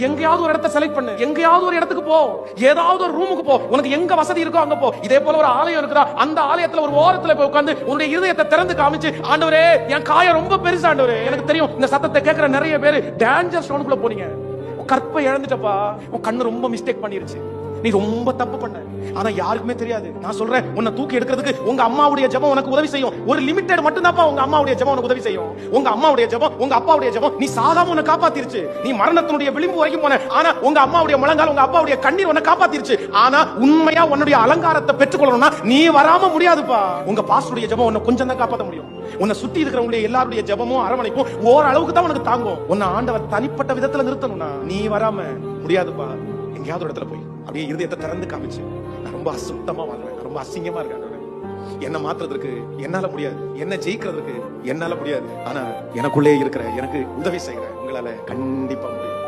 எங்கயாவது ஒரு இடத்தை செலக்ட் பண்ணு, எங்கயாவது ஒரு இடத்துக்கு போ, ஏதாவது ஒரு ரூமுக்கு போ, உனக்கு எங்க வசதி இருக்கோ அங்க போ. இதே போல ஒரு ஆலயம் இருக்குதா, அந்த ஆலயத்துல ஒரு ஓரத்துல போய் உட்கார்ந்து உன்னுடைய இதயத்தை திறந்து காமிச்சு, ஆண்டவரே என் காயம் ரொம்ப பெருசு ஆண்டவரே. எனக்கு தெரியும் இந்த சத்தத்தை கேட்கிற நிறைய பேர் டேஞ்சர் ஸ்டோனுக்குள்ள போறீங்க. கற்பை இழந்துட்டப்பா, உன் கண்ணு ரொம்ப மிஸ்டேக் பண்ணிருச்சு, நீ ரொம்ப தப்பு பண்ண. ஆனா யாருக்குமே தெரியாது. நான் சொல்றேன், உன்னை தூக்கி எடுக்கிறதுக்கு உங்க அம்மாவுடைய ஜெபம் உனக்கு உதவி செய்யும். ஒரு லிமிட்டட் மட்டும் தான்ப்பா உங்க அம்மாவுடைய ஜெபம் உனக்கு உதவி செய்யும். உங்க அம்மாவுடைய ஜெபம், உங்க அப்பாவுடைய ஜெபம் நீ சாகாம உன்னை காப்பாத்திருச்சு. நீ மரணத்தினுடைய விளிம்பு வரைக்கும் போன, ஆனா உங்க அம்மாவுடைய முழங்கால், உங்க அப்பாவுடைய கண்ணீர் உன்னை காப்பாத்திருச்சு. ஆனா உண்மையா உன்னுடைய அலங்காரத்தை பெற்றுக்கொள்ளணும்னா நீ வராம முடியாதுப்பா. உங்க பாஸ்டருடைய ஜெபம் உன்னை கொஞ்சம் தான் காப்பாற்ற முடியும். உன்னை சுத்தி இருக்கிறவங்களுடைய எல்லாருடைய ஜெபமும் அரவணைப்பும் ஓரளவுக்கு தான் உனக்கு தாங்கும். உன்னை ஆண்டவர் தனிப்பட்ட விதத்துல நிறுத்தணும்னா நீ வராம முடியாதுப்பா. எங்கேயாவது இடத்துல போய் அப்படியே இருதயத்தை திறந்து காமிச்சு, நான் ரொம்ப அசுத்தமா வாழ்றேன், ரொம்ப அசிங்கமா இருக்கேன், என்ன மாத்துறதுக்கு என்னால முடியாது, என்ன ஜெயிக்கிறதுக்கு என்னால முடியாது, ஆனா எனக்குள்ளே இருக்கிற எனக்கு உதவி செய்யற உங்களால கண்டிப்பா முடியும்.